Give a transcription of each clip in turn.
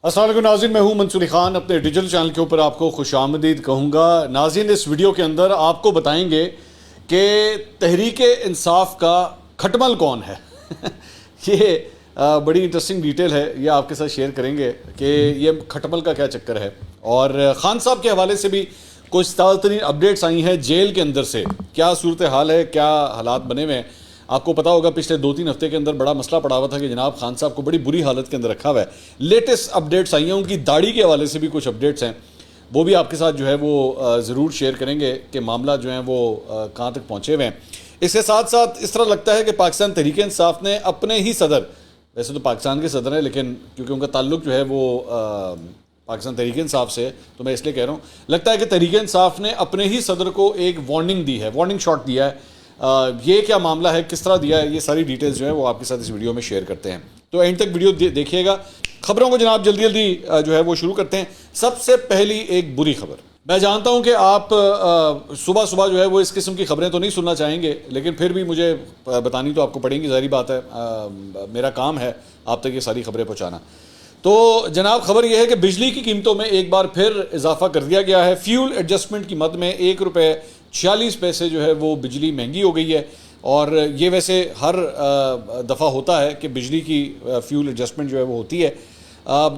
السلام علیکم ناظرین، میں ہوں منصور خان، اپنے ڈیجیٹل چینل کے اوپر آپ کو خوش آمدید کہوں گا۔ ناظرین، اس ویڈیو کے اندر آپ کو بتائیں گے کہ تحریک انصاف کا کھٹمل کون ہے۔ یہ بڑی انٹرسٹنگ ڈیٹیل ہے، یہ آپ کے ساتھ شیئر کریں گے کہ یہ کھٹمل کا کیا چکر ہے، اور خان صاحب کے حوالے سے بھی کچھ تازہ ترین اپڈیٹس آئی ہیں جیل کے اندر سے، کیا صورتحال ہے، کیا حالات بنے ہوئے ہیں۔ آپ کو پتا ہوگا پچھلے 2-3 ہفتے کے اندر بڑا مسئلہ پڑا ہوا تھا کہ جناب خان صاحب کو بڑی بری حالت کے اندر رکھا ہوا ہے۔ لیٹسٹ اپڈیٹس آئی ہیں، ان کی داڑھی کے حوالے سے بھی کچھ اپڈیٹس ہیں، وہ بھی آپ کے ساتھ جو ہے وہ ضرور شیئر کریں گے کہ معاملہ جو ہیں وہ کہاں تک پہنچے ہوئے ہیں۔ اس کے ساتھ ساتھ اس طرح لگتا ہے کہ پاکستان تحریک انصاف نے اپنے ہی صدر، ویسے تو پاکستان کے صدر ہیں لیکن کیونکہ ان کا تعلق جو ہے وہ پاکستان تحریک انصاف سے، تو میں اس لیے کہہ رہا ہوں، لگتا ہے کہ تحریک انصاف نے اپنے ہی صدر کو ایک وارننگ دی ہے، وارننگ شاٹ دیا ہے۔ یہ کیا معاملہ ہے، کس طرح دیا ہے، یہ ساری ڈیٹیلز جو ہے وہ آپ کے ساتھ اس ویڈیو میں شیئر کرتے ہیں، تو اینڈ تک ویڈیو دیکھیے گا۔ خبروں کو جناب جلدی جلدی جو ہے وہ شروع کرتے ہیں۔ سب سے پہلی ایک بری خبر، میں جانتا ہوں کہ آپ صبح صبح جو ہے وہ اس قسم کی خبریں تو نہیں سننا چاہیں گے، لیکن پھر بھی مجھے بتانی تو آپ کو پڑیں گی، ظاہری بات ہے، میرا کام ہے آپ تک یہ ساری خبریں پہنچانا۔ تو جناب خبر یہ ہے کہ بجلی کی قیمتوں میں ایک بار پھر اضافہ کر دیا گیا ہے۔ فیول ایڈجسٹمنٹ کی مد میں 1 روپے 46 پیسے جو ہے وہ بجلی مہنگی ہو گئی ہے، اور یہ ویسے ہر دفعہ ہوتا ہے کہ بجلی کی فیول ایڈجسٹمنٹ جو ہے وہ ہوتی ہے۔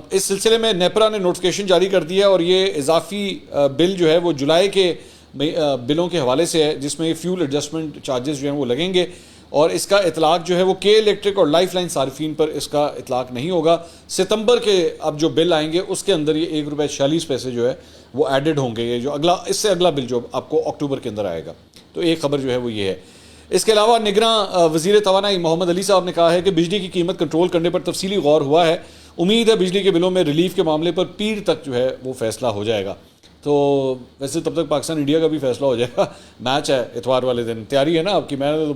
اس سلسلے میں نیپرا نے نوٹیفیکیشن جاری کر دیا، اور یہ اضافی بل جو ہے وہ جولائی کے بلوں کے حوالے سے ہے، جس میں یہ فیول ایڈجسٹمنٹ چارجز جو ہیں وہ لگیں گے، اور اس کا اطلاق جو ہے وہ کے الیکٹرک اور لائف لائن صارفین پر اس کا اطلاق نہیں ہوگا۔ ستمبر کے اب جو بل آئیں گے اس کے اندر یہ 1 روپے 46 پیسے جو ہے وہ ایڈڈ ہوں گے، یہ جو اس سے اگلا بل جو آپ کو اکتوبر کے اندر آئے گا۔ تو ایک خبر جو ہے وہ یہ ہے۔ اس کے علاوہ نگراں وزیر توانائی محمد علی صاحب نے کہا ہے کہ بجلی کی قیمت کنٹرول کرنے پر تفصیلی غور ہوا ہے، امید ہے بجلی کے بلوں میں ریلیف کے معاملے پر پیر تک جو ہے وہ فیصلہ ہو جائے گا۔ تو ویسے تب تک پاکستان انڈیا کا بھی فیصلہ ہو جائے گا، میچ ہے اتوار والے دن، تیاری ہے نا آپ کی؟ میں نے تو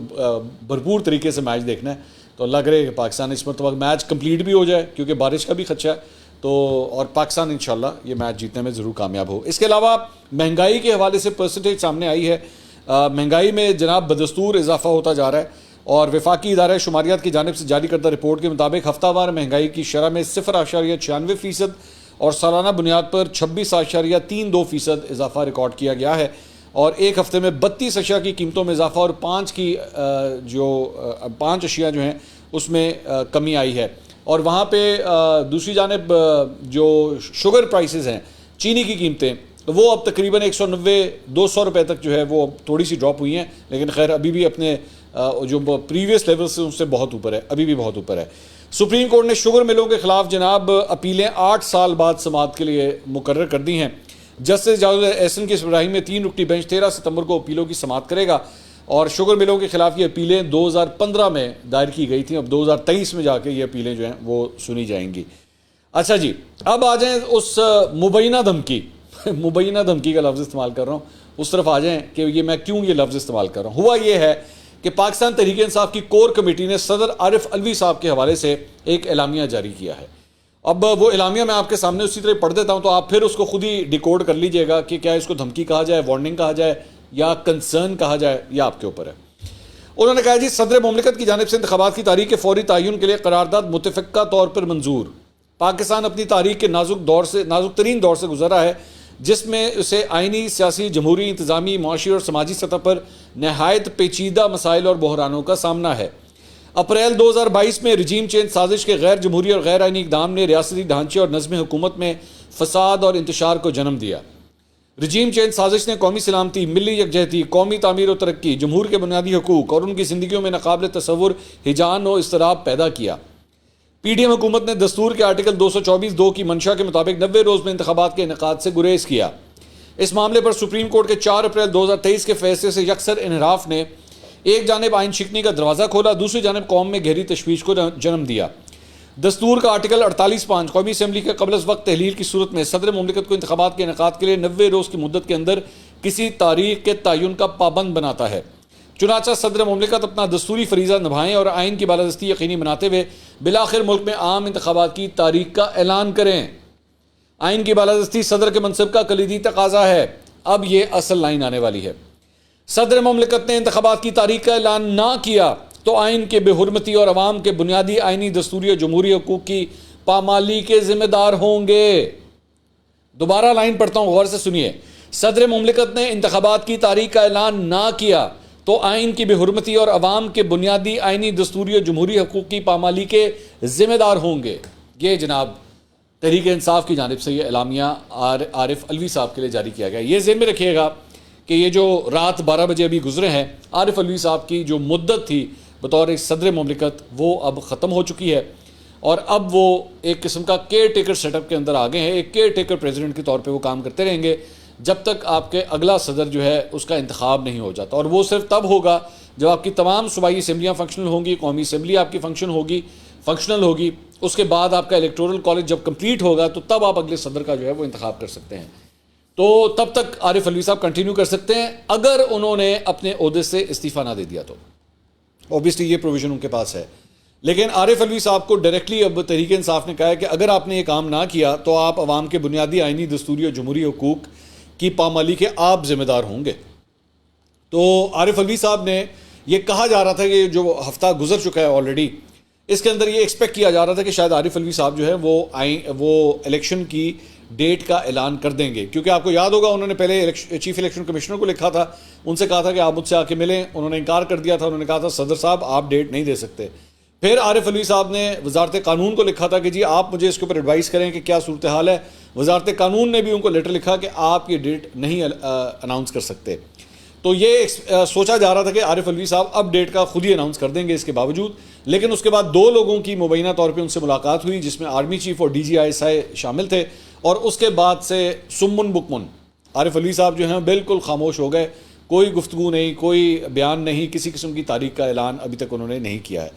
بھرپور طریقے سے میچ دیکھنا ہے، تو اللہ کرے کہ پاکستان اس مرتبہ میچ کمپلیٹ بھی ہو جائے، کیونکہ بارش کا بھی خدشہ ہے، تو اور پاکستان انشاءاللہ یہ میچ جیتنے میں ضرور کامیاب ہو۔ اس کے علاوہ مہنگائی کے حوالے سے پرسنٹیج سامنے آئی ہے۔ مہنگائی میں جناب بدستور اضافہ ہوتا جا رہا ہے، اور وفاقی ادارہ شماریات کی جانب سے جاری کردہ رپورٹ کے مطابق ہفتہ وار مہنگائی کی شرح میں 0.96% اور سالانہ بنیاد پر 26.32% اضافہ ریکارڈ کیا گیا ہے، اور ایک ہفتے میں 32 اشیاء کی قیمتوں میں اضافہ اور 5 اشیاء جو ہیں اس میں کمی آئی ہے۔ اور وہاں پہ دوسری جانب جو شوگر پرائسز ہیں، چینی کی قیمتیں، وہ اب تقریباً 190-200 روپے تک جو ہے وہ تھوڑی سی ڈراپ ہوئی ہیں، لیکن خیر ابھی بھی اپنے جو پریویس لیول سے ان سے بہت اوپر ہے، ابھی بھی بہت اوپر ہے۔ سپریم کورٹ نے شوگر ملوں کے خلاف جناب اپیلیں 8 سال بعد سماعت کے لیے مقرر کر دی ہیں۔ جسٹس جاوید احسن کی سربراہی میں 3 رکنی بینچ 13 ستمبر کو اپیلوں کی سماعت کرے گا، اور شوگر ملوں کے خلاف یہ اپیلیں 2015 میں دائر کی گئی تھیں، اب 2023 میں جا کے یہ اپیلیں جو ہیں وہ سنی جائیں گی۔ اچھا جی، اب آ جائیں اس مبینہ دھمکی مبینہ دھمکی کا لفظ استعمال کر رہا ہوں، اس طرف آ جائیں کہ یہ میں کیوں یہ لفظ استعمال کر رہا ہوں۔ ہوا یہ ہے کہ پاکستان تحریک انصاف کی کور کمیٹی نے صدر عارف علوی صاحب کے حوالے سے ایک اعلامیہ جاری کیا ہے۔ اب وہ اعلامیہ میں آپ کے سامنے اسی طرح پڑھ دیتا ہوں، تو آپ پھر اس کو خود ہی ڈیکوڈ کر لیجئے گا کہ کیا اس کو دھمکی کہا جائے، وارننگ کہا جائے، یا کنسرن کہا جائے، یہ آپ کے اوپر ہے۔ انہوں نے کہا جی، صدر مملکت کی جانب سے انتخابات کی تاریخ کے فوری تعین کے لیے قرارداد متفقہ طور پر منظور۔ پاکستان اپنی تاریخ کے نازک ترین دور سے گزر رہا ہے، جس میں اسے آئینی، سیاسی، جمہوری، انتظامی، معاشی اور سماجی سطح پر نہایت پیچیدہ مسائل اور بحرانوں کا سامنا ہے۔ اپریل 2022 میں رجیم چینج سازش کے غیر جمہوری اور غیر آئینی اقدام نے ریاستی ڈھانچے اور نظم حکومت میں فساد اور انتشار کو جنم دیا۔ رجیم چینج سازش نے قومی سلامتی، ملی یکجہتی، قومی تعمیر و ترقی، جمہور کے بنیادی حقوق اور ان کی زندگیوں میں ناقابل تصور ہجان و اضطراب پیدا کیا۔ پی ڈی ایم حکومت نے دستور کے آرٹیکل 224(2) کی منشا کے مطابق 90 روز میں انتخابات کے انعقاد سے گریز کیا۔ اس معاملے پر سپریم کورٹ کے 4 اپریل 2023 کے فیصلے سے یکسر انحراف نے ایک جانب آئین شکنی کا دروازہ کھولا، دوسری جانب قوم میں گہری تشویش کو جنم دیا۔ دستور کا آرٹیکل 48(5) قومی اسمبلی کے قبل از وقت تحلیل کی صورت میں صدر مملکت کو انتخابات کے انعقاد کے لیے 90 روز کی مدت کے اندر کسی تاریخ کے تعین کا پابند بناتا ہے۔ چنانچہ صدر مملکت اپنا دستوری فریضہ نبھائیں اور آئین کی بالادستی یقینی بناتے ہوئے بالآخر ملک میں عام انتخابات کی تاریخ کا اعلان کریں۔ آئین کی بالادستی صدر کے منصب کا کلیدی تقاضا ہے۔ اب یہ اصل لائن آنے والی ہے۔ صدر مملکت نے انتخابات کی تاریخ کا اعلان نہ کیا تو آئین کے بے حرمتی اور عوام کے بنیادی آئینی، دستوری اور جمہوری حقوق کی پامالی کے ذمہ دار ہوں گے. دوبارہ لائن پڑھتا ہوں، غور سے سنیے. صدر مملکت نے انتخابات کی تاریخ کا اعلان نہ کیا تو آئین کی بے حرمتی اور عوام کے بنیادی آئینی، دستوری اور جمہوری حقوق کی پامالی کے ذمہ دار ہوں گے. یہ جناب تحریک انصاف کی جانب سے یہ اعلامیہ عارف علوی صاحب کے لیے جاری کیا گیا. یہ ذہن میں رکھیے گا کہ یہ جو رات 12 بجے ابھی گزرے ہیں، عارف علوی صاحب کی جو مدت تھی بطور صدر مملکت وہ اب ختم ہو چکی ہے، اور اب وہ ایک قسم کا کیئر ٹیکر سیٹ اپ کے اندر آ گئے ہیں. ایک کیئر ٹیکر پریزیڈنٹ کے طور پہ وہ کام کرتے رہیں گے جب تک آپ کے اگلا صدر جو ہے اس کا انتخاب نہیں ہو جاتا، اور وہ صرف تب ہوگا جب آپ کی تمام صوبائی اسمبلیاں فنکشنل ہوں گی، قومی اسمبلی آپ کی فنکشنل ہوگی. اس کے بعد آپ کا الیکٹورل کالج جب کمپلیٹ ہوگا تو تب آپ اگلے صدر کا جو ہے وہ انتخاب کر سکتے ہیں. تو تب تک عارف علوی صاحب کنٹینیو کر سکتے ہیں اگر انہوں نے اپنے عہدے سے استعفیٰ نہ دے دیا تو. اوبیسلی یہ پروویژن ان کے پاس ہے. لیکن عارف علوی صاحب کو ڈائریکٹلی اب تحریک انصاف نے کہا ہے کہ اگر آپ نے یہ کام نہ کیا تو آپ عوام کے بنیادی آئینی، دستوری اور جمہوری حقوق کی پامالی کے آپ ذمہ دار ہوں گے. تو عارف علوی صاحب نے یہ کہا جا رہا تھا کہ جو ہفتہ گزر چکا ہے آلریڈی، اس کے اندر یہ ایکسپیکٹ کیا جا رہا تھا کہ شاید عارف علوی صاحب جو ہے وہ الیکشن کی ڈیٹ کا اعلان کر دیں گے. کیونکہ آپ کو یاد ہوگا انہوں نے پہلے چیف الیکشن کمشنر کو لکھا تھا، ان سے کہا تھا کہ آپ مجھ سے آ کے ملیں. انہوں نے انکار کر دیا تھا. انہوں نے کہا تھا صدر صاحب آپ ڈیٹ نہیں دے سکتے. پھر عارف علوی صاحب نے وزارت قانون کو لکھا تھا کہ جی آپ مجھے اس کے اوپر ایڈوائز کریں کہ کیا صورتحال ہے. وزارت قانون نے بھی ان کو لیٹر لکھا کہ آپ یہ ڈیٹ نہیں اناؤنس کر سکتے. تو یہ سوچا جا رہا تھا کہ عارف علوی صاحب اب ڈیٹ کا خود ہی اناؤنس کر دیں گے اس کے باوجود. لیکن اس کے بعد 2 لوگوں کی مبینہ طور پہ ان سے ملاقات ہوئی، جس میں آرمی چیف اور DGI شامل تھے، اور اس کے بعد سے سمن بکمن عارف علوی صاحب جو ہیں بالکل خاموش ہو گئے. کوئی گفتگو نہیں، کوئی بیان نہیں، کسی قسم کی تاریخ کا اعلان ابھی تک انہوں نے نہیں کیا ہے.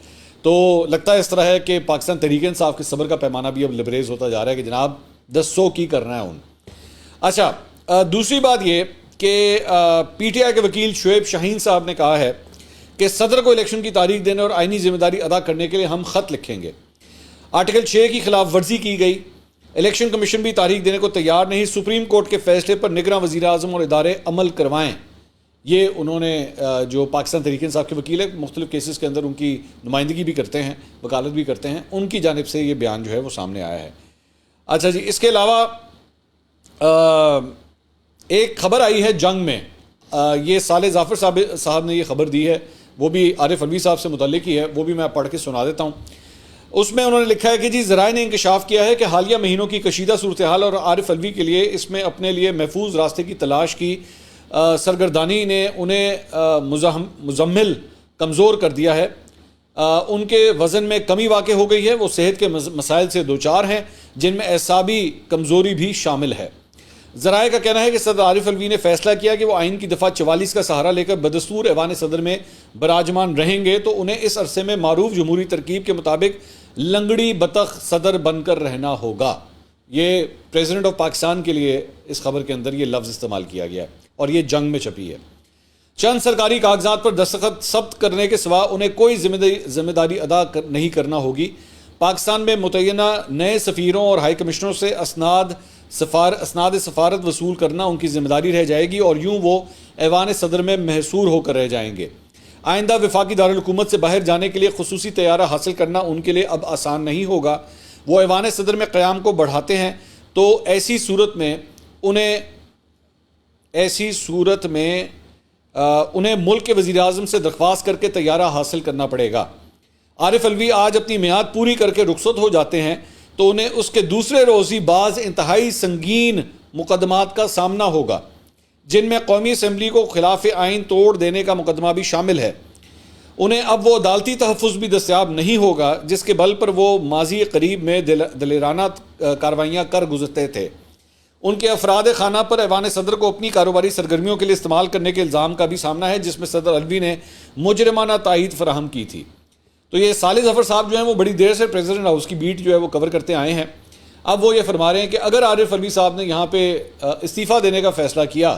تو لگتا ہے اس طرح ہے کہ پاکستان تحریک انصاف کے صبر کا پیمانہ بھی اب لبریز ہوتا جا رہا ہے کہ جناب 100 کی کرنا ہے ان. اچھا، دوسری بات یہ کہ PTI کے وکیل شعیب شاہین صاحب نے کہا ہے کہ صدر کو الیکشن کی تاریخ دینے اور آئینی ذمہ داری ادا کرنے کے لیے ہم خط لکھیں گے. آرٹیکل 6 کی خلاف ورزی کی گئی، الیکشن کمیشن بھی تاریخ دینے کو تیار نہیں، سپریم کورٹ کے فیصلے پر نگراں وزیر اعظم اور ادارے عمل کروائیں. یہ انہوں نے جو پاکستان تحریک انصاف کے وکیل ہے، مختلف کیسز کے اندر ان کی نمائندگی بھی کرتے ہیں، وکالت بھی کرتے ہیں، ان کی جانب سے یہ بیان جو ہے وہ سامنے آیا ہے. اچھا جی، اس کے علاوہ ایک خبر آئی ہے جنگ میں. یہ صالح ظافر صاحب نے یہ خبر دی ہے، وہ بھی عارف علوی صاحب سے متعلق ہی ہے، وہ بھی میں پڑھ کے سنا دیتا ہوں. اس میں انہوں نے لکھا ہے کہ جی ذرائع نے انکشاف کیا ہے کہ حالیہ مہینوں کی کشیدہ صورتحال اور عارف علوی کے لیے اس میں اپنے لیے محفوظ راستے کی تلاش کی سرگردانی نے انہیں مزمل کمزور کر دیا ہے. ان کے وزن میں کمی واقع ہو گئی ہے، وہ صحت کے مسائل سے دوچار ہیں جن میں اعصابی کمزوری بھی شامل ہے. ذرائع کا کہنا ہے کہ صدر عارف علوی نے فیصلہ کیا کہ وہ آئین کی دفعہ 44 کا سہارا لے کر بدستور ایوان صدر میں براجمان رہیں گے، تو انہیں اس عرصے میں معروف جمہوری ترکیب کے مطابق لنگڑی بطخ صدر بن کر رہنا ہوگا. یہ پریزیڈنٹ آف پاکستان کے لیے اس خبر کے اندر یہ لفظ استعمال کیا گیا ہے اور یہ جنگ میں چھپی ہے. چند سرکاری کاغذات پر دستخط ثبت کرنے کے سوا انہیں کوئی ذمہ داری ادا نہیں کرنا ہوگی. پاکستان میں متعینہ نئے سفیروں اور ہائی کمشنروں سے اسناد سفارت وصول کرنا ان کی ذمہ داری رہ جائے گی، اور یوں وہ ایوان صدر میں محصور ہو کر رہ جائیں گے. آئندہ وفاقی دارالحکومت سے باہر جانے کے لیے خصوصی طیارہ حاصل کرنا ان کے لیے اب آسان نہیں ہوگا. وہ ایوان صدر میں قیام کو بڑھاتے ہیں تو ایسی صورت میں انہیں ملک کے وزیر اعظم سے درخواست کر کے طیارہ حاصل کرنا پڑے گا. عارف علوی آج اپنی میعاد پوری کر کے رخصت ہو جاتے ہیں تو انہیں اس کے دوسرے روز ہی بعض انتہائی سنگین مقدمات کا سامنا ہوگا، جن میں قومی اسمبلی کو خلاف آئین توڑ دینے کا مقدمہ بھی شامل ہے. انہیں اب وہ عدالتی تحفظ بھی دستیاب نہیں ہوگا جس کے بل پر وہ ماضی قریب میں دلیرانہ کارروائیاں کر گزرتے تھے. ان کے افراد خانہ پر ایوان صدر کو اپنی کاروباری سرگرمیوں کے لیے استعمال کرنے کے الزام کا بھی سامنا ہے، جس میں صدر علوی نے مجرمانہ تائید فراہم کی تھی. تو یہ صالح ظفر صاحب جو ہیں وہ بڑی دیر سے پریزیڈنٹ ہاؤس کی بیٹ جو ہے وہ کور کرتے آئے ہیں. اب وہ یہ فرما رہے ہیں کہ اگر عارف علوی صاحب نے یہاں پہ استعفیٰ دینے کا فیصلہ کیا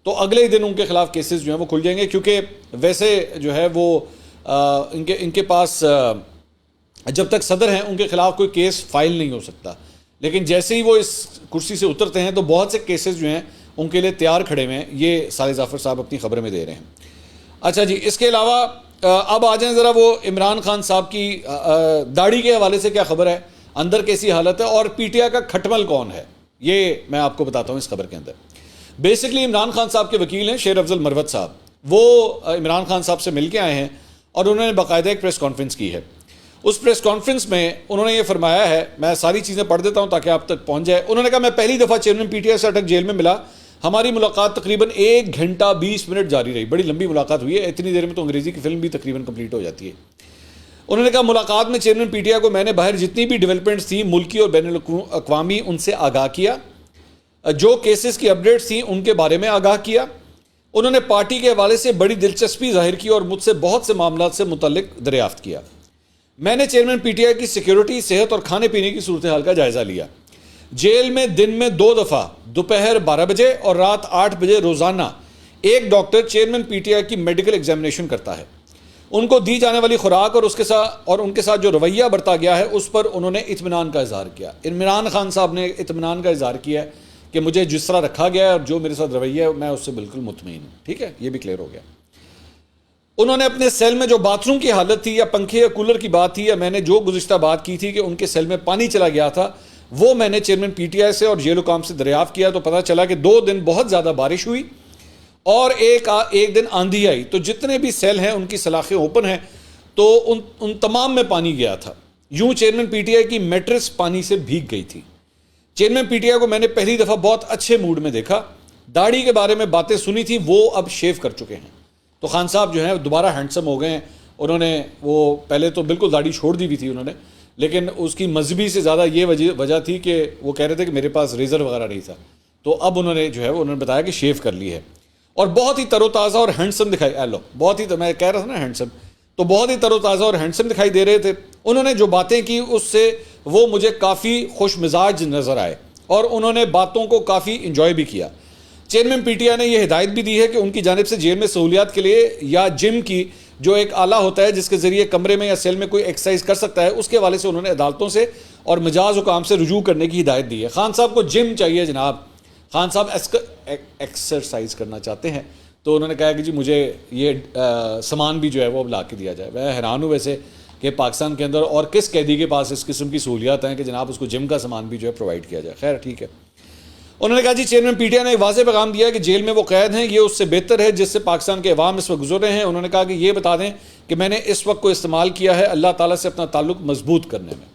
تو اگلے ہی دن ان کے خلاف کیسز جو ہیں وہ کھل جائیں گے، کیونکہ ویسے جو ہے وہ ان کے پاس جب تک صدر ہیں ان کے خلاف کوئی کیس فائل نہیں ہو سکتا. لیکن جیسے ہی وہ اس کرسی سے اترتے ہیں تو بہت سے کیسز جو ہیں ان کے لیے تیار کھڑے ہوئے ہیں. یہ صالح ظفر صاحب اپنی خبر میں دے رہے ہیں. اچھا جی، اس کے علاوہ اب آ جائیں ذرا وہ عمران خان صاحب کی داڑھی کے حوالے سے کیا خبر ہے. اندر کیسی حالت ہے اور پی ٹی آئی کا کھٹمل کون ہے، یہ میں آپ کو بتاتا ہوں اس خبر کے اندر۔ بیسکلی عمران خان صاحب کے وکیل ہیں شیر افضل مروت صاحب، وہ عمران خان صاحب سے مل کے آئے ہیں اور انہوں نے باقاعدہ ایک پریس کانفرنس کی ہے۔ اس پریس کانفرنس میں انہوں نے یہ فرمایا ہے، میں ساری چیزیں پڑھ دیتا ہوں تاکہ آپ تک پہنچ جائے۔ انہوں نے کہا میں پہلی دفعہ چیئرمین پی ٹی آئی سے اٹک جیل میں ملا، ہماری ملاقات تقریباً 1 گھنٹہ 20 منٹ جاری رہی، بڑی لمبی ملاقات ہوئی ہے، اتنی دیر میں تو انگریزی کی فلم بھی تقریباً کمپلیٹ ہو جاتی ہے۔ انہوں نے کہا ملاقات میں چیئرمین پی ٹی آئی کو میں نے باہر جتنی بھی ڈیولپمنٹس تھیں ملکی اور بین الاقوامی ان سے آگاہ کیا، جو کیسز کی اپڈیٹس تھیں ان کے بارے میں آگاہ کیا۔ انہوں نے پارٹی کے حوالے سے بڑی دلچسپی ظاہر کی اور مجھ سے بہت سے معاملات سے متعلق دریافت کیا۔ میں نے چیئرمین پی ٹی آئی کی سیکیورٹی، صحت اور کھانے پینے کی صورتحال کا جائزہ لیا۔ جیل میں دن میں 2 دفعہ دوپہر 12 بجے اور رات 8 بجے روزانہ ایک doctor chairman P T I کی میڈیکل ایگزامینیشن کرتا ہے۔ ان کو دی جانے والی خوراک اور ان کے ساتھ جو رویہ برتا گیا ہے اس پر انہوں نے اطمینان کا اظہار کیا۔ عمران خان صاحب نے اطمینان کا اظہار کیا ہے کہ مجھے جس طرح رکھا گیا ہے اور جو میرے ساتھ رویہ ہے میں اس سے بالکل مطمئن ہوں، ٹھیک ہے، یہ بھی کلیئر ہو گیا۔ انہوں نے اپنے سیل میں جو باتھ روم کی حالت تھی یا پنکھے یا کولر کی بات تھی یا میں نے جو گزشتہ بات کی تھی کہ ان کے سیل میں پانی چلا گیا تھا، وہ میں نے چیئرمین پی ٹی آئی سے اور جیل حکام سے دریافت کیا تو پتہ چلا کہ 2 دن بہت زیادہ بارش ہوئی اور ایک دن آندھی آئی، تو جتنے بھی سیل ہیں ان کی سلاخیں اوپن ہیں تو ان تمام میں پانی گیا تھا۔ یوں چیئرمین پی ٹی آئی کی میٹرس پانی سے بھیگ گئی تھی۔ چیئرمین پی ٹی آئی کو میں نے پہلی دفعہ بہت اچھے موڈ میں دیکھا، داڑھی کے بارے میں باتیں سنی تھی وہ اب شیو کر چکے ہیں، تو خان صاحب جو ہیں دوبارہ ہینڈسم ہو گئے ہیں۔ انہوں نے وہ پہلے تو بالکل داڑھی چھوڑ دی ہوئی تھی انہوں نے، لیکن اس کی مذہبی سے زیادہ یہ وجہ تھی کہ وہ کہہ رہے تھے کہ میرے پاس ریزر وغیرہ نہیں تھا، تو اب انہوں نے جو ہے انہوں نے بتایا کہ شیو کر لی ہے اور بہت ہی تر و تازہ اور ہینڈسم دکھائی، بہت ہی میں کہہ رہا تھا نا ہینڈسم، تو بہت ہی تر و تازہ اور ہینڈسم دکھائی دے رہے تھے۔ انہوں نے جو باتیں کی اس سے وہ مجھے کافی خوش مزاج نظر آئے اور انہوں نے باتوں کو کافی انجوائے بھی کیا۔ چیئرمین پی ٹی آئی نے یہ ہدایت بھی دی ہے کہ ان کی جانب سے جیل میں سہولیات کے لیے یا جم کی جو ایک آلہ ہوتا ہے جس کے ذریعے کمرے میں یا سیل میں کوئی ایکسرسائز کر سکتا ہے، اس کے حوالے سے انہوں نے عدالتوں سے اور مجاز حکام سے رجوع کرنے کی ہدایت دی ہے۔ خان صاحب کو جم چاہیے جناب، خان صاحب ایکسرسائز کرنا چاہتے ہیں، تو انہوں نے کہا کہ جی مجھے یہ سامان بھی جو ہے وہ لا کے دیا جائے۔ میں حیران ہوں ویسے کہ پاکستان کے اندر اور کس قیدی کے پاس اس قسم کی سہولیات ہیں کہ جناب اس کو جم کا سامان بھی جو ہے پرووائڈ کیا جائے۔ خیر ٹھیک ہے۔ انہوں نے کہا جی چیئرمین پی ٹی آئی نے ایک واضح پیغام دیا ہے کہ جیل میں وہ قید ہیں، یہ اس سے بہتر ہے جس سے پاکستان کے عوام اس وقت گزر رہے ہیں۔ انہوں نے کہا کہ یہ بتا دیں کہ میں نے اس وقت کو استعمال کیا ہے اللہ تعالیٰ سے اپنا تعلق مضبوط کرنے میں۔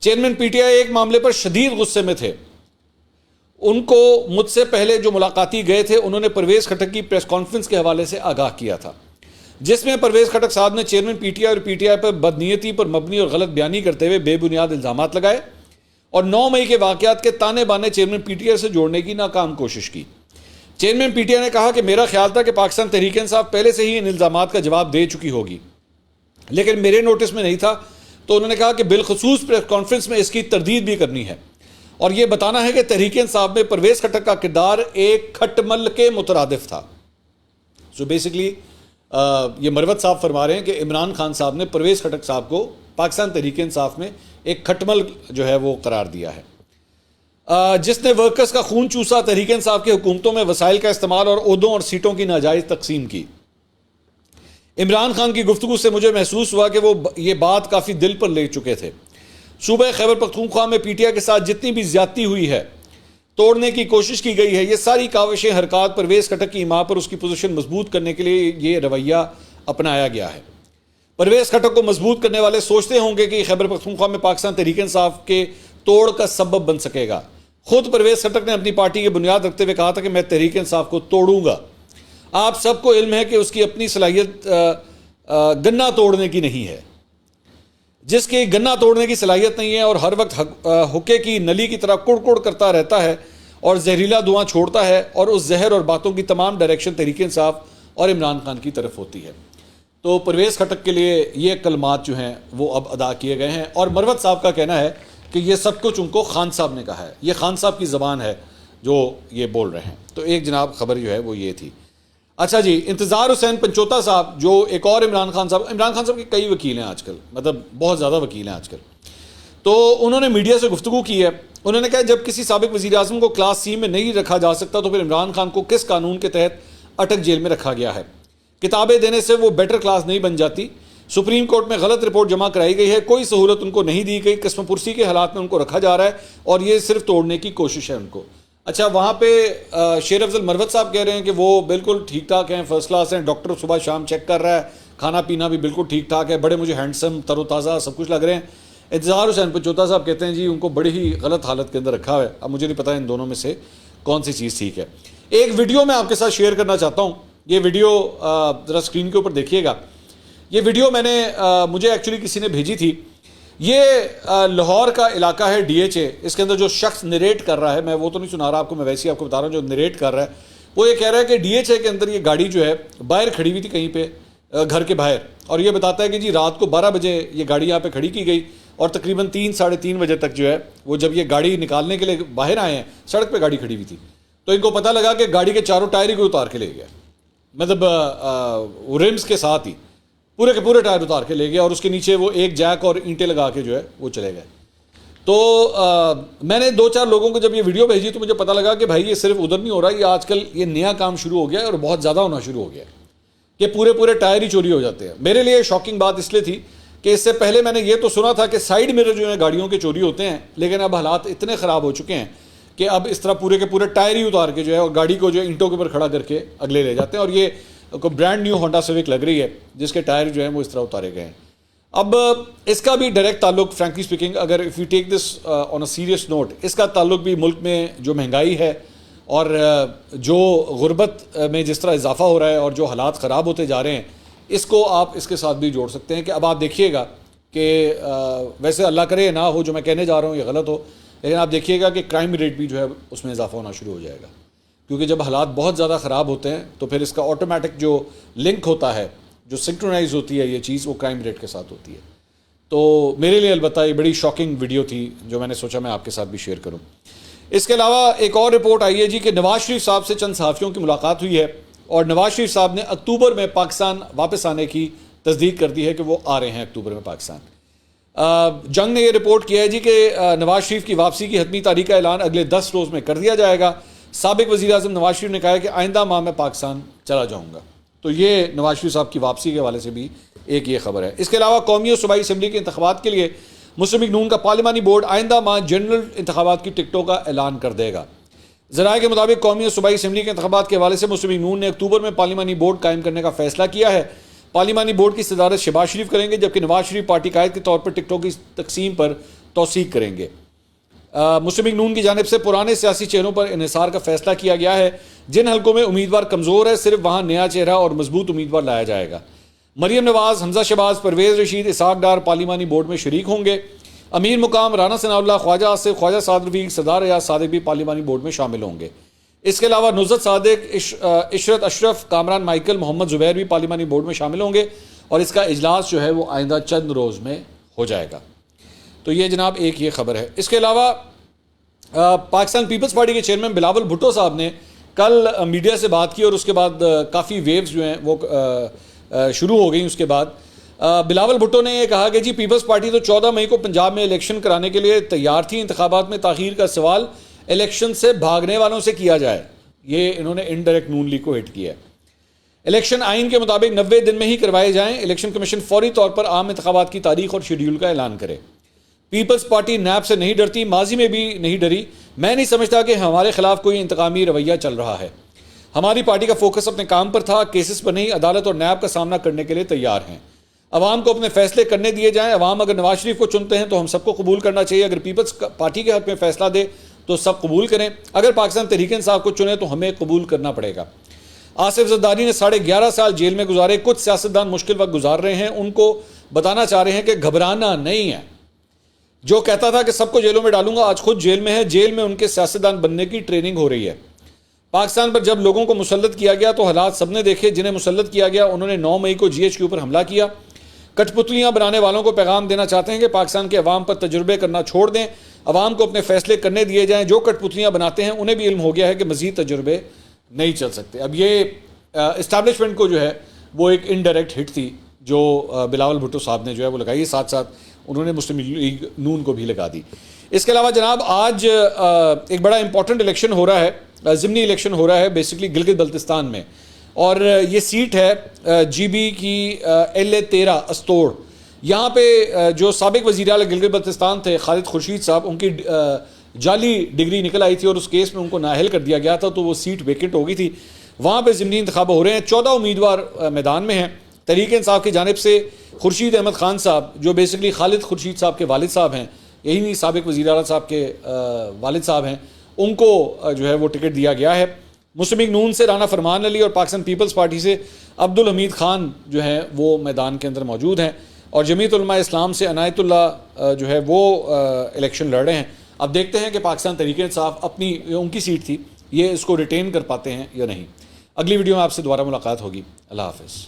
چیئرمین پی ٹی آئی ایک معاملے پر شدید غصے میں تھے۔ ان کو مجھ سے پہلے جو ملاقاتی گئے تھے انہوں نے پرویز خٹک کی پریس کانفرنس کے حوالے سے آگاہ کیا تھا، جس میں پرویز خٹک صاحب نے چیئرمین پی ٹی آئی اور پی ٹی آئی پر بدنیتی پر مبنی اور غلط بیانی کرتے ہوئے بے بنیاد الزامات لگائے اور 9 مئی کے واقعات کے تانے بانے چیئرمین پی ٹی آئی سے جوڑنے کی ناکام کوشش کی۔ چیئرمین پی ٹی آئی نے کہا کہ میرا خیال تھا کہ پاکستان تحریک انصاف پہلے سے ہی ان الزامات کا جواب دے چکی ہوگی، لیکن میرے نوٹس میں نہیں تھا، تو انہوں نے کہا کہ بالخصوص پریس کانفرنس میں اس کی تردید بھی کرنی ہے اور یہ بتانا ہے کہ تحریک انصاف میں پرویز خٹک کا کردار ایک کھٹمل کے مترادف تھا۔ سو بیسکلی یہ مروت صاحب فرما رہے ہیں کہ عمران خان صاحب نے پرویز خٹک صاحب کو پاکستان تحریک انصاف میں ایک کھٹمل جو ہے وہ قرار دیا ہے، جس نے ورکرز کا خون چوسا، تحریک انصاف کی حکومتوں میں وسائل کا استعمال اور عہدوں اور سیٹوں کی ناجائز تقسیم کی۔ عمران خان کی گفتگو سے مجھے محسوس ہوا کہ وہ یہ بات کافی دل پر لے چکے تھے۔ صوبہ خیبر پختونخوا میں پی ٹی آئی کے ساتھ جتنی بھی زیادتی ہوئی ہے، توڑنے کی کوشش کی گئی ہے، یہ ساری کاوشیں حرکات پرویز خٹک کی ماں پر اس کی پوزیشن مضبوط کرنے کے لیے یہ رویہ اپنایا گیا ہے۔ پرویز خٹک کو مضبوط کرنے والے سوچتے ہوں گے کہ خیبر پختونخوا میں پاکستان تحریک انصاف کے توڑ کا سبب بن سکے گا۔ خود پرویز خٹک نے اپنی پارٹی کی بنیاد رکھتے ہوئے کہا تھا کہ میں تحریک انصاف کو توڑوں گا۔ آپ سب کو علم ہے کہ اس کی اپنی صلاحیت گنا توڑنے کی نہیں ہے، جس کی گنا توڑنے کی صلاحیت نہیں ہے اور ہر وقت حکے کی نلی کی طرح کڑ کڑ کرتا رہتا ہے اور زہریلا دھواں چھوڑتا ہے، اور اس زہر اور باتوں کی تمام ڈائریکشن تحریک انصاف اور عمران خان کی طرف ہوتی ہے۔ تو پرویز خٹک کے لیے یہ کلمات جو ہیں وہ اب ادا کیے گئے ہیں، اور مروت صاحب کا کہنا ہے کہ یہ سب کچھ ان کو خان صاحب نے کہا ہے، یہ خان صاحب کی زبان ہے جو یہ بول رہے ہیں۔ تو ایک جناب خبر جو ہے وہ یہ تھی۔ اچھا جی، انتظار حسین پنچوتا صاحب جو ایک اور عمران خان صاحب کے کئی وکیل ہیں آج کل، مطلب بہت زیادہ وکیل ہیں آج کل، تو انہوں نے میڈیا سے گفتگو کی ہے۔ انہوں نے کہا جب کسی سابق وزیر اعظم کو کلاس سی میں نہیں رکھا جا سکتا تو پھر عمران خان کو کس قانون کے تحت اٹک جیل میں رکھا گیا ہے؟ کتابیں دینے سے وہ بیٹر کلاس نہیں بن جاتی۔ سپریم کورٹ میں غلط رپورٹ جمع کرائی گئی ہے, کوئی سہولت ان کو نہیں دی گئی, قسم پرسی کے حالات میں ان کو رکھا جا رہا ہے اور یہ صرف توڑنے کی کوشش ہے ان کو. اچھا, وہاں پہ شیر افضل مروت صاحب کہہ رہے ہیں کہ وہ بالکل ٹھیک ٹھاک ہیں, فرسٹ کلاس ہیں, ڈاکٹر صبح شام چیک کر رہا ہے, کھانا پینا بھی بالکل ٹھیک ٹھاک ہے, بڑے مجھے ہینڈسم تر و تازہ سب کچھ لگ رہے ہیں. انتظار حسین پنچوتا صاحب کہتے ہیں جی ان کو بڑی ہی غلط حالت کے اندر رکھا ہوا ہے. اب مجھے نہیں پتا ان دونوں میں سے کون سی چیز ٹھیک ہے. ایک ویڈیو میں آپ کے ساتھ شیئر کرنا چاہتا ہوں, یہ ویڈیو ذرا اسکرین کے اوپر دیکھیے گا. یہ ویڈیو میں نے مجھے ایکچولی کسی نے بھیجی تھی. یہ لاہور کا علاقہ ہے ڈی ایچ اے. اس کے اندر جو شخص نریٹ کر رہا ہے, میں وہ تو نہیں سنا رہا آپ کو, میں ویسے ہی آپ کو بتا رہا ہوں, جو نریٹ کر رہا ہے وہ یہ کہہ رہا ہے کہ ڈی ایچ اے کے اندر یہ گاڑی جو ہے باہر کھڑی ہوئی تھی کہیں پہ گھر کے باہر, اور یہ بتاتا ہے کہ جی رات کو 12 بجے یہ گاڑی یہاں پہ کھڑی کی گئی اور تقریباً 3 ساڑھے 3 بجے تک جو ہے وہ جب یہ گاڑی نکالنے کے لیے باہر آئے ہیں, سڑک پہ گاڑی کھڑی ہوئی تھی, تو ان کو پتہ لگا کہ گاڑی کے چاروں ٹائر ہی کوئی اتار کے لے گیا, مطلب رمز کے ساتھ ہی پورے کے پورے ٹائر اتار کے لے گیا, اور اس کے نیچے وہ ایک جیک اور اینٹیں لگا کے جو ہے وہ چلے گئے. تو میں نے 2-4 لوگوں کو جب یہ ویڈیو بھیجی تو مجھے پتہ لگا کہ بھائی یہ صرف ادھر نہیں ہو رہا, یہ آج کل یہ نیا کام شروع ہو گیا ہے اور بہت زیادہ ہونا شروع ہو گیا ہے کہ پورے ٹائر ہی چوری ہو جاتے ہیں. میرے لیے شاکنگ بات اس لیے تھی کہ اس سے پہلے میں نے یہ تو سنا تھا کہ سائیڈ مرر جو ہیں گاڑیوں کے چوری ہوتے ہیں, لیکن اب حالات اتنے خراب ہو چکے ہیں کہ اب اس طرح پورے کے پورے ٹائر ہی اتار کے جو ہے اور گاڑی کو جو ہے اینٹوں کے اوپر کھڑا کر کے اگلے لے جاتے ہیں. اور یہ کوئی برانڈ نیو ہونڈا سیوک لگ رہی ہے جس کے ٹائر جو ہیں وہ اس طرح اتارے گئے ہیں. اب اس کا بھی ڈائریکٹ تعلق فرینکلی اسپیکنگ, اگر if you take this on a serious note, اس کا تعلق بھی ملک میں جو مہنگائی ہے اور جو غربت میں جس طرح اضافہ ہو رہا ہے اور جو حالات خراب ہوتے جا رہے ہیں, اس کو آپ اس کے ساتھ بھی جوڑ سکتے ہیں. کہ اب آپ دیکھیے گا کہ ویسے اللہ کرے نہ ہو جو میں کہنے جا رہا ہوں یہ غلط ہو, لیکن آپ دیکھیے گا کہ کرائم ریٹ بھی جو ہے اس میں اضافہ ہونا شروع ہو جائے گا, کیونکہ جب حالات بہت زیادہ خراب ہوتے ہیں تو پھر اس کا آٹومیٹک جو لنک ہوتا ہے, جو سنکرونائز ہوتی ہے یہ چیز, وہ کرائم ریٹ کے ساتھ ہوتی ہے. تو میرے لیے البتہ یہ بڑی شاکنگ ویڈیو تھی جو میں نے سوچا میں آپ کے ساتھ بھی شیئر کروں. اس کے علاوہ ایک اور رپورٹ آئی ہے جی کہ نواز شریف صاحب سے چند صحافیوں کی ملاقات ہوئی ہے اور نواز شریف صاحب نے اکتوبر میں پاکستان واپس آنے کی تصدیق کر دی ہے کہ وہ آ رہے ہیں اکتوبر میں پاکستان. جنگ نے یہ رپورٹ کیا ہے جی کہ نواز شریف کی واپسی کی حتمی تاریخ کا اعلان اگلے 10 روز میں کر دیا جائے گا. سابق وزیر اعظم نواز شریف نے کہا ہے کہ آئندہ ماہ میں پاکستان چلا جاؤں گا. تو یہ نواز شریف صاحب کی واپسی کے حوالے سے بھی ایک یہ خبر ہے. اس کے علاوہ قومی اور صوبائی اسمبلی کے انتخابات کے لیے مسلم لیگ نون کا پارلیمانی بورڈ آئندہ ماہ جنرل انتخابات کی ٹکٹوں کا اعلان کر دے گا. ذرائع کے مطابق قومی اور صوبائی اسمبلی کے انتخابات کے حوالے سے مسلم لیگ نون نے اکتوبر میں پارلیمانی بورڈ قائم کرنے کا فیصلہ کیا ہے. پارلیمانی بورڈ کی صدارت شہباز شریف کریں گے, جبکہ نواز شریف پارٹی قائد کے طور پر ٹکٹوں کی تقسیم پر توثیق کریں گے. مسلم لیگ نون کی جانب سے پرانے سیاسی چہروں پر انحصار کا فیصلہ کیا گیا ہے. جن حلقوں میں امیدوار کمزور ہے صرف وہاں نیا چہرہ اور مضبوط امیدوار لایا جائے گا. مریم نواز, حمزہ شہباز, پرویز رشید, اسحاق ڈار پارلیمانی بورڈ میں شریک ہوں گے. امیر مقام رانا ثناء اللہ, خواجہ آصف, خواجہ سعد رفیق, سردار ریاض صادق بھی پارلیمانی بورڈ میں شامل ہوں گے. اس کے علاوہ نصرت صادق, عشرت اشرف, کامران مائیکل, محمد زبیر بھی پارلیمانی بورڈ میں شامل ہوں گے اور اس کا اجلاس جو ہے وہ آئندہ چند روز میں ہو جائے گا. تو یہ جناب ایک یہ خبر ہے. اس کے علاوہ پاکستان پیپلز پارٹی کے چیئرمین بلاول بھٹو صاحب نے کل میڈیا سے بات کی اور اس کے بعد کافی ویوز جو ہیں وہ شروع ہو گئیں. اس کے بعد بلاول بھٹو نے یہ کہا کہ جی پیپلز پارٹی تو 14 مئی کو پنجاب میں الیکشن کرانے کے لیے تیار تھی, انتخابات میں تاخیر کا سوال الیکشن سے بھاگنے والوں سے کیا جائے. یہ انہوں نے انڈائریکٹ نون لیگ کو ہٹ کیا ہے. الیکشن آئین کے مطابق 90 دن میں ہی کروائے جائیں. الیکشن کمیشن فوری طور پر عام انتخابات کی تاریخ اور شیڈیول کا اعلان کرے. پیپلز پارٹی نیب سے نہیں ڈرتی, ماضی میں بھی نہیں ڈری. میں نہیں سمجھتا کہ ہمارے خلاف کوئی انتقامی رویہ چل رہا ہے. ہماری پارٹی کا فوکس اپنے کام پر تھا, کیسز پر نہیں. عدالت اور نیب کا سامنا کرنے کے لیے تیار ہیں. عوام کو اپنے فیصلے کرنے دیے جائیں. عوام اگر نواز شریف کو چنتے ہیں تو ہم سب کو قبول کرنا چاہیے. اگر پیپلز پارٹی کے حق میں فیصلہ دے تو سب قبول کریں. اگر پاکستان تحریک انصاف کو چنے تو ہمیں قبول کرنا پڑے گا. آصف زرداری نے 11.5 سال جیل میں گزارے. کچھ سیاستدان مشکل وقت گزار رہے ہیں, ان کو بتانا چاہ رہے ہیں کہ گھبرانا نہیں ہے. جو کہتا تھا کہ سب کو جیلوں میں ڈالوں گا آج خود جیل میں ہے. جیل میں ان کے سیاستدان بننے کی ٹریننگ ہو رہی ہے. پاکستان پر جب لوگوں کو مسلط کیا گیا تو حالات سب نے دیکھے. جنہیں مسلط کیا گیا انہوں نے 9 مئی کو جی ایچ کے اوپر حملہ کیا. کٹ پتلیاں بنانے والوں کو پیغام دینا چاہتے ہیں کہ پاکستان کے عوام پر تجربے کرنا چھوڑ دیں. عوام کو اپنے فیصلے کرنے دیے جائیں. جو کٹ پتلیاں بناتے ہیں انہیں بھی علم ہو گیا ہے کہ مزید تجربے نہیں چل سکتے. اب یہ اسٹیبلشمنٹ کو جو ہے وہ ایک انڈائریکٹ ہٹ تھی جو بلاول بھٹو صاحب نے جو ہے وہ لگائی. ساتھ ساتھ انہوں نے مسلم لیگ نون کو بھی لگا دی. اس کے علاوہ جناب آج ایک بڑا امپورٹنٹ الیکشن ہو رہا ہے, ضمنی الیکشن ہو رہا ہے بیسکلی گلگت بلتستان میں. اور یہ سیٹ ہے جی بی کی LA13 استوڑ. یہاں پہ جو سابق وزیر اعلیٰ گلگت بلتستان تھے خالد خورشید صاحب، ان کی جعلی ڈگری نکل آئی تھی اور اس کیس میں ان کو نااہل کر دیا گیا تھا، تو وہ سیٹ ویکنٹ ہو گئی تھی. وہاں پہ ضمنی انتخاب ہو رہے ہیں. 14 امیدوار میدان میں ہیں. تحریک انصاف کی جانب سے خورشید احمد خان صاحب جو بیسکلی خالد خورشید صاحب کے والد صاحب ہیں، یہی نہیں سابق وزیر اعلیٰ صاحب کے والد صاحب ہیں، ان کو جو ہے وہ ٹکٹ دیا گیا ہے. مسلم لیگ نون سے رانا فرمان علی اور پاکستان پیپلز پارٹی سے عبدالحمید خان جو ہیں وہ میدان کے اندر موجود ہیں، اور جمعیت علماء اسلام سے عنایت اللہ جو ہے وہ الیکشن لڑ رہے ہیں. اب دیکھتے ہیں کہ پاکستان تحریک انصاف اپنی ان کی سیٹ تھی یہ اس کو ریٹین کر پاتے ہیں یا نہیں. اگلی ویڈیو میں آپ سے دوبارہ ملاقات ہوگی. اللہ حافظ.